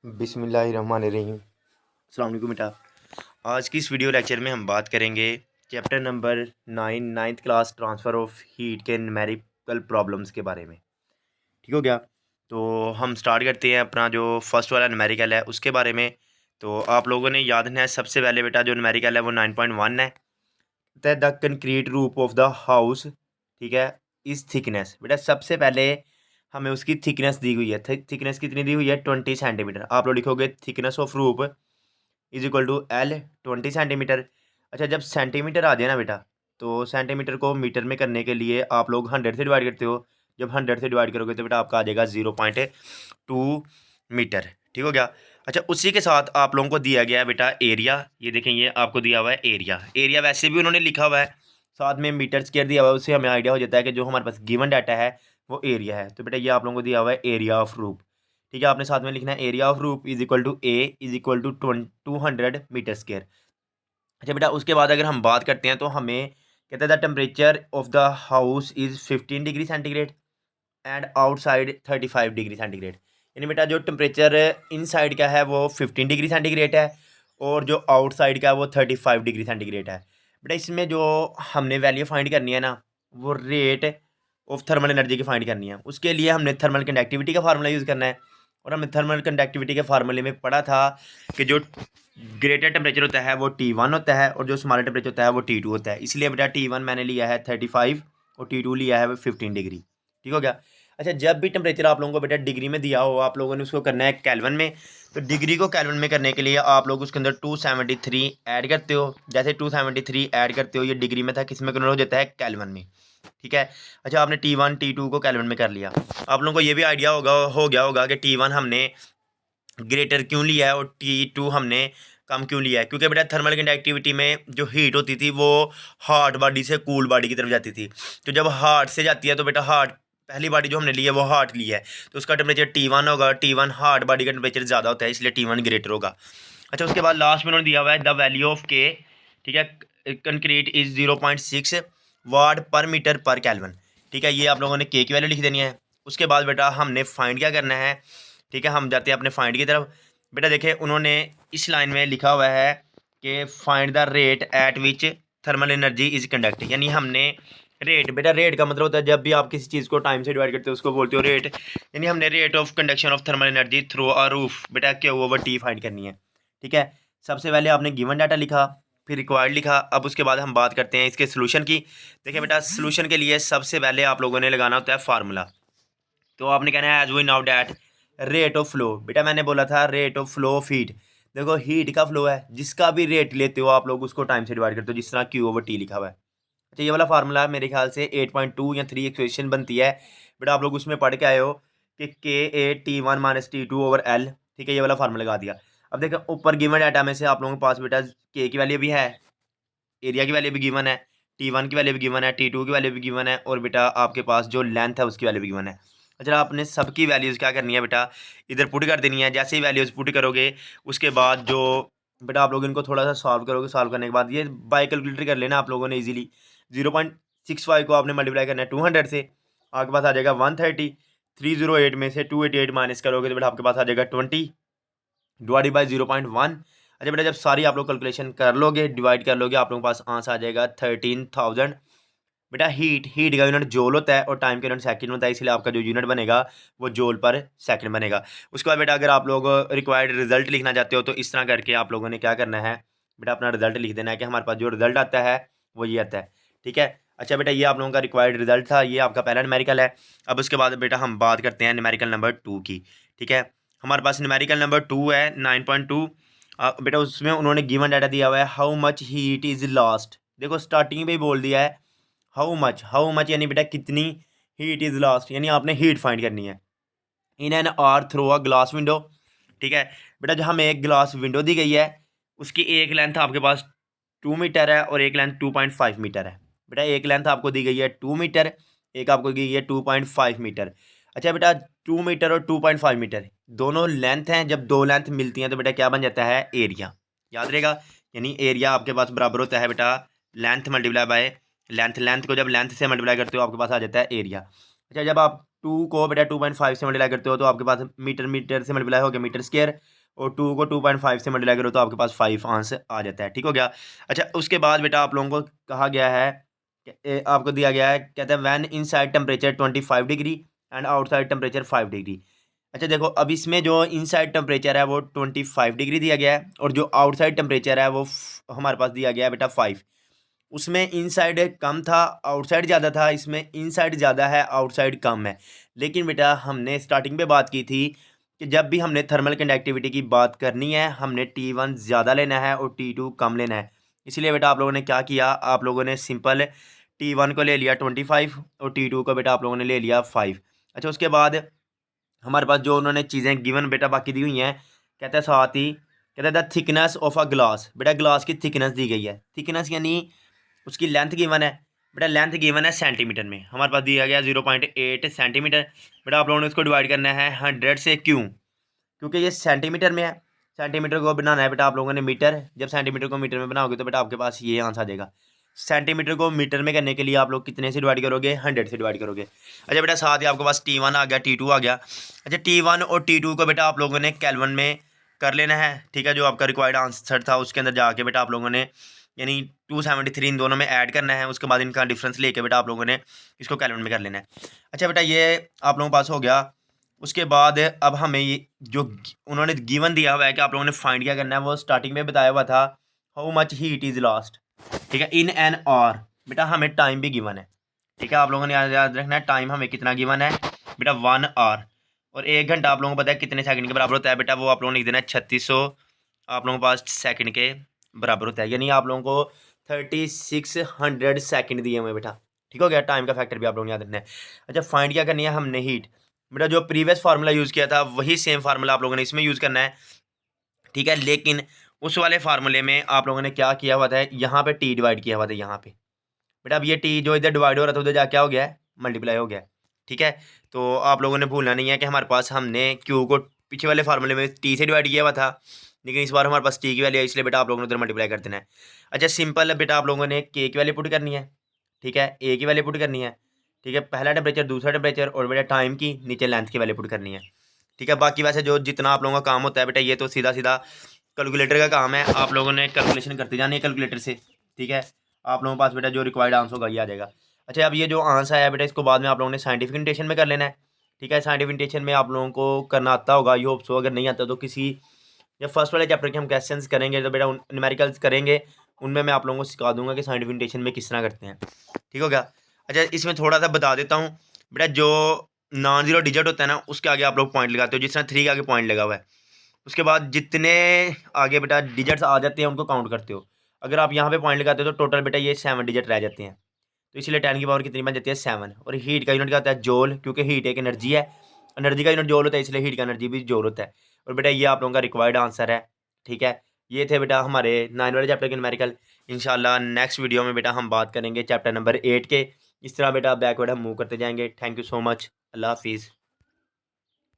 बिस्मिल्लाहिर्रहमानिर्रहीम। अस्सलाम वालेकुम बेटा। आज की इस वीडियो लेक्चर में हम बात करेंगे chapter number 9 class transfer of heat के न्यूमेरिकल प्रॉब्लम्स के बारे में। ठीक हो गया। तो हम स्टार्ट करते हैं अपना जो फर्स्ट वाला न्यूमेरिकल है उसके बारे में। तो आप लोगों ने याद रखना है सबसे पहले बेटा जो न्यूमेरिकल है वो 9.1 है। The concrete roof of the house, ठीक है, इस थिकनेस। बेटा सबसे पहले हमें उसकी थिकनेस दी हुई है। थिकनेस कितनी दी हुई है? 20 सेंटीमीटर। आप लोग लिखोगे thickness of roof is equal to L, 20 centimetre. अच्छा, जब सेंटीमीटर आ जाए ना बेटा, तो सेंटीमीटर को मीटर में करने के लिए आप लोग 100 से डिवाइड करते हो। जब 100 से डिवाइड करोगे तो बेटा आपका आ जाएगा 0.2 मीटर। ठीक हो गया। अच्छा, उसी के साथ आप लोगों को दिया गया है बेटा एरिया। ये देखें, ये आपको दिया हुआ है एरिया। एरिया वैसे भी उन्होंने लिखा हुआ है, साथ में मीटर स्क्वायर दिया हुआ है। उससे हमें आइडिया हो जाता है कि जो हमारे पास गिवन डाटा है वो एरिया है। तो बेटा ये आप लोगों को दिया हुआ है एरिया ऑफ रूफ। ठीक है, आपने साथ में लिखना है area of roof is equal to A is equal to 200 metre square. अच्छा बेटा, उसके बाद अगर हम बात करते हैं तो हमें कहते हैं the temperature of the house is 15 degree centigrade and outside 35 degree centigrade. यानी बेटा जो टेम्परेचर इनसाइड का है वो 15 डिग्री सेंटीग्रेड है और जो आउटसाइड का है वो 35 डिग्री सेंटीग्रेड है। बेटा इसमें जो हमने वैल्यू फाइंड करनी है ना, वो रेट ऑफ थर्मल एनर्जी की फाइंड करनी है। उसके लिए हमने थर्मल कंडक्टिविटी का फार्मूला यूज़ करना है। और हमने थर्मल कंडक्टिविटी के फार्मूले में पढ़ा था कि जो ग्रेटर टेम्परेचर होता है वो T1 होता है और जो स्मॉलर टेम्परेचर होता है वो T2 होता है। इसलिए बेटा T1 मैंने लिया है 35 और T2 लिया है 15 डिग्री। ठीक हो गया। अच्छा, जब भी टेम्परेचर आप लोगों को बेटा डिग्री में दिया हो, आप लोगों ने उसको करना है केल्विन में। तो डिग्री को केल्विन में करने के लिए आप लोग उसके अंदर 273 ऐड करते हो। जैसे 273 ऐड करते हो, ये डिग्री में था, किस में कन्वर्ट हो जाता है? केल्विन में। ठीक है। अच्छा, आपने T1 T2 को केल्विन में कर लिया। आप लोगों को ये भी आइडिया हो गया होगा कि T1 हमने ग्रेटर क्यों लिया है और T2 हमने कम क्यों लिया है। क्योंकि बेटा थर्मल कंडक्टिविटी में जो हीट होती थी वो हॉट बॉडी से कूल बॉडी की तरफ जाती थी। तो जब हार्ट से जाती है तो बेटा हार्ट, पहली बॉडी जो हमने ली है वो हार्ट ली है, तो उसका टेम्परेचर T1 होगा। T1 हार्ट बॉडी का टेम्परेचर ज़्यादा होता है, इसलिए T1 ग्रेटर होगा। अच्छा, उसके बाद लास्ट में उन्होंने दिया हुआ है द वैल्यू ऑफ के। ठीक है, कंक्रीट इज 0.6 वाट पर मीटर पर केल्विन। ठीक है, ये आप लोगों ने के की वैल्यू लिख देनी है। उसके बाद बेटा हमने फाइंड क्या करना है? ठीक है, हम जाते हैं अपने फाइंड की तरफ। बेटा देखिए, उन्होंने इस लाइन में लिखा हुआ है कि find the rate at which thermal energy is conduct. यानी हमने रेट, बेटा रेट का मतलब होता है जब भी आप किसी चीज़ को टाइम से डिवाइड करते हो उसको बोलते हो रेट। यानी हमने rate of conduction of thermal energy through a roof बेटा क्या ओवर टी फाइंड करनी है। ठीक है, सबसे पहले आपने गिवन डाटा लिखा, फिर रिक्वायर्ड लिखा। अब उसके बाद हम बात करते हैं इसके सोल्यूशन की। देखिए बेटा, सोल्यूशन के लिए सबसे पहले आप लोगों ने लगाना होता है फार्मूला। तो आपने कहना है as we now that rate of flow. बेटा मैंने बोला था rate of flow of heat. देखो हीट का फ्लो है, जिसका भी रेट लेते हो आप लोग उसको टाइम से डिवाइड करते हो, जिस तरह क्यू ओवर टी लिखा हुआ है। अच्छा, ये वाला फार्मूला मेरे ख्याल से 8.2 या 3 इक्वेशन बनती है। बेटा आप लोग उसमें पढ़ के आए हो कि K A T1 - T2/L। ठीक है, ये वाला फार्मूला लगा दिया। अब देखो ऊपर गिवन डाटा में से आप लोगों के पास बेटा के की वैल्यू भी है, एरिया की वैल्यू भी गिवन है, T1 की वैल्यू भी गिवन है, T2 की वैल्यू भी गिवन है और बेटा आपके पास जो लेंथ है उसकी वैल्यू भी गिवन है। अच्छा, आपने सबकी वैल्यूज़ क्या करनी है बेटा? इधर पुट कर देनी है। जैसे ही वैल्यूज़ पुट करोगे उसके बाद जो बेटा आप लोग इनको थोड़ा सा सॉल्व करोगे। सॉल्व करने के बाद ये बाय कैलकुलेटर कर लेना आप लोगों ने इजीली। 0.65 को आपने मल्टीप्लाई करना है 200 से, आपके पास आ जाएगा 130। 308 में से 288 माइनस करोगे तो बेटा आपके पास आ जाएगा 20 डिवाइडेड बाई 0.1। अच्छा बेटा, जब सारी आप लोग कैलकुलेशन कर लोगे, डिवाइड कर लोगे, आप लोगों के पास आंसर आ जाएगा 13,000। बेटा हीट का यूनिट जोल होता है और टाइम का यूनिट सेकंड होता है, इसलिए आपका जो यूनिट बनेगा वो जोल पर सेकंड बनेगा। उसके बाद बेटा अगर आप लोग रिक्वायर्ड रिजल्ट लिखना चाहते हो तो इस तरह करके आप लोगों ने क्या करना है बेटा, अपना रिजल्ट लिख देना है कि हमारे पास जो रिजल्ट आता है वो ये आता है। ठीक है। अच्छा बेटा, ये आप लोगों का रिक्वायर्ड रिजल्ट था, ये आपका पहला न्यूमेरिकल है। अब उसके बाद बेटा हम बात करते हैं न्यूमेरिकल नंबर 2 की। ठीक है, हमारे पास न्यूमेरिकल नंबर 2 है 9.2। बेटा उसमें उन्होंने गिवन डाटा दिया हुआ है how much heat is lost. देखो स्टार्टिंग में ही बोल दिया है हाउ मच यानी बेटा कितनी हीट इज़ लॉस्ट, यानी आपने हीट फाइंड करनी है in an hour through a glass window. ठीक है बेटा, जो हमें एक ग्लास विंडो दी गई है उसकी एक लेंथ आपके पास 2 मीटर है और एक लेंथ 2.5 मीटर है। बेटा एक लेंथ आपको दी गई है 2 मीटर, एक आपको दी गई है 2.5 मीटर। अच्छा बेटा, 2 मीटर और 2.5 मीटर दोनों लेंथ हैं। जब दो लेंथ मिलती हैं तो बेटा क्या बन जाता है? एरिया। याद रहेगा, यानी एरिया आपके पास बराबर होता है बेटा length multiply by length. Length को जब लेंथ से मल्टीप्लाई करते हो आपके पास आ जाता है एरिया। अच्छा, जब आप 2 को बेटा 2.5 से मल्टीप्लाई करते हो तो आपके पास मीटर मीटर से मल्टीप्लाई हो गया मीटर स्क्वायर, और 2 को 2.5 से मल्टीप्लाई करो तो आपके पास 5 आंसर आ जाता है। ठीक हो गया। अच्छा, उसके बाद बेटा आप लोगों को कहा गया है आपको दिया गया है, कहता है when inside temperature 25 degree and outside temperature 5 degree. अच्छा देखो, अब इसमें जो इनसाइड टेम्परेचर है वो 25 डिग्री दिया गया है, और जो आउटसाइड टेम्परेचर है वो हमारे पास दिया गया है बेटा 5। उसमें इनसाइड कम था, आउटसाइड ज़्यादा था, इसमें इनसाइड ज़्यादा है, आउटसाइड कम है। लेकिन बेटा हमने स्टार्टिंग पे बात की थी कि जब भी हमने थर्मल कंडक्टिविटी की बात करनी है, हमने T1 ज़्यादा लेना है और T2 कम लेना है। इसलिए बेटा आप लोगों ने क्या किया, आप लोगों ने सिंपल T1 को ले लिया 25 और T2 को बेटा आप लोगों ने ले लिया 5। अच्छा, उसके बाद हमारे पास जो उन्होंने चीज़ें गिवन बेटा बाकी दी हुई हैं, कहते हैं साथ ही कहते हैं the thickness of a glass. बेटा ग्लास की थिकनेस दी गई है, थिकनेस यानी उसकी लेंथ गिवन है। बेटा लेंथ गिवन है सेंटीमीटर में, हमारे पास दिया गया 0.8 सेंटीमीटर। बेटा आप लोगों ने इसको डिवाइड करना है 100 से, क्योंकि ये सेंटीमीटर में है। सेंटीमीटर को बनाना है बेटा आप लोगों ने मीटर, जब सेंटीमीटर को मीटर में बनाओगे तो बेटा आपके पास ये आंसर आ जाएगा। सेंटीमीटर को मीटर में करने के लिए आप लोग कितने से डिवाइड करोगे, 100 से डिवाइड करोगे। अच्छा बेटा, साथ ही आपके पास T1 आ गया, T2 आ गया। अच्छा, T1 और T2 को बेटा आप लोगों ने केल्विन में कर लेना है। ठीक है, जो आपका रिक्वायर्ड आंसर था उसके अंदर जाके बेटा आप लोगों ने यानी 273 इन दोनों में ऐड करना है। उसके बाद इनका डिफरेंस लेके बेटा आप लोगों ने इसको केल्विन में कर लेना है। अच्छा बेटा, ये आप लोगों के पास हो गया। उसके बाद अब हमें ये जो उन्होंने गिवन दिया हुआ है कि आप लोगों ने फाइंड क्या करना है, वो स्टार्टिंग में बताया हुआ था, how much heat is lost. ठीक है, इन एन आवर। बेटा हमें टाइम भी गिवन है। ठीक है, आप लोगों ने याद याद रखना है टाइम हमें कितना गिवन है बेटा, 1 आवर। और 1 घंटा आप लोगों को पता है कितने सेकंड के बराबर होता है बेटा, वो आप लोगों ने लिख देना है 3600 आप लोगों के पास सेकंड के बराबर होता है, यानी आप लोगों को 3600 सेकंड दिए हुए बेटा। ठीक हो गया, टाइम का फैक्टर भी आप लोगों ने याद रखना है। अच्छा, फाइंड क्या करनी है हमने, हीट। बेटा जो प्रीवियस फार्मूला यूज़ किया था वही सेम फार्मूला आप लोगों ने इसमें यूज़ करना है। ठीक है, लेकिन उस वाले फार्मूले में आप लोगों ने क्या किया हुआ था, यहाँ पे टी डिवाइड किया हुआ था यहाँ पे। बेटा अब ये टी जो इधर डिवाइड हो रहा था उधर जा क्या हो गया है, मल्टीप्लाई हो गया है। ठीक है, तो आप लोगों ने भूलना नहीं है कि हमारे पास हमने क्यू को पीछे वाले फार्मूले में टी से डिवाइड किया हुआ था, लेकिन इस बार हमारे पास टी की वैल्यू है, इसलिए बेटा आप लोगों ने उधर मल्टीप्लाई कर देना है। अच्छा, सिंपल है बेटा, आप लोगों ने के की वैल्यू पुट करनी है। ठीक है, ए की वैल्यू पुट करनी है। ठीक है, पहला टेम्परेचर, दूसरा टेम्परेचर, और बेटा टाइम की नीचे लेंथ की वैल्यू पुट करनी है। ठीक है, बाकी वैसे जो जितना आप लोगों का काम होता है बेटा, ये तो सीधा सीधा कैलकुलेटर का काम है, आप लोगों ने कैलकुलेशन करते जानी है कैलकुलेटर से। ठीक है, आप लोगों के पास बेटा जो रिक्वायर्ड आंसर होगा ये आ जाएगा। अच्छा, अब ये जो आंसर है बेटा, इसको बाद में आप लोगों ने साइंटिफिक नोटेशन में कर लेना है। ठीक है, साइंटिफिक नोटेशन में आप लोगों को करना आता होगा, ये होप सो। अगर नहीं आता तो किसी जब फर्स्ट वाले चैप्टर के हम क्वेश्चंस करेंगे तो बेटा न्यूमेरिकल्स करेंगे, उनमें मैं आप लोगों को सिखा दूंगा कि साइंटिफिक नोटेशन में किस तरह करते हैं। ठीक हो गया। अच्छा, इसमें थोड़ा सा बता देता हूँ बेटा, जो नॉन जीरो डिजिट होता है ना उसके आगे आप लोग पॉइंट लगाते हो, जिस तरह 3 के आगे पॉइंट लगा हुआ है। उसके बाद जितने आगे बेटा डिजिट्स आ जाते हैं उनको काउंट करते हो। अगर आप यहाँ पे पॉइंट लगाते हो तो टोटल बेटा ये 7 डिजिट रह जाते हैं। तो इसलिए 10 की पावर कितनी बन जाती है, 7। और हीट का यूनिट क्या होता है, जोल, क्योंकि हीट एक एनर्जी है, एनर्जी का यूनिट जोल होता है, इसलिए हीट का एनर्जी भी जोल होता है। और बेटा ये आप लोगों का रिक्वायर्ड आंसर है। ठीक है, ये थे बेटा हमारे 9 वाले चैप्टर के न्यूमेरिकल। इंशाल्लाह नेक्स्ट वीडियो में बेटा हम बात करेंगे चैप्टर नंबर 8 के। इस तरह बेटा बैकवर्ड हम मूव करते जाएंगे। थैंक यू सो मच, अल्लाह हाफिज़।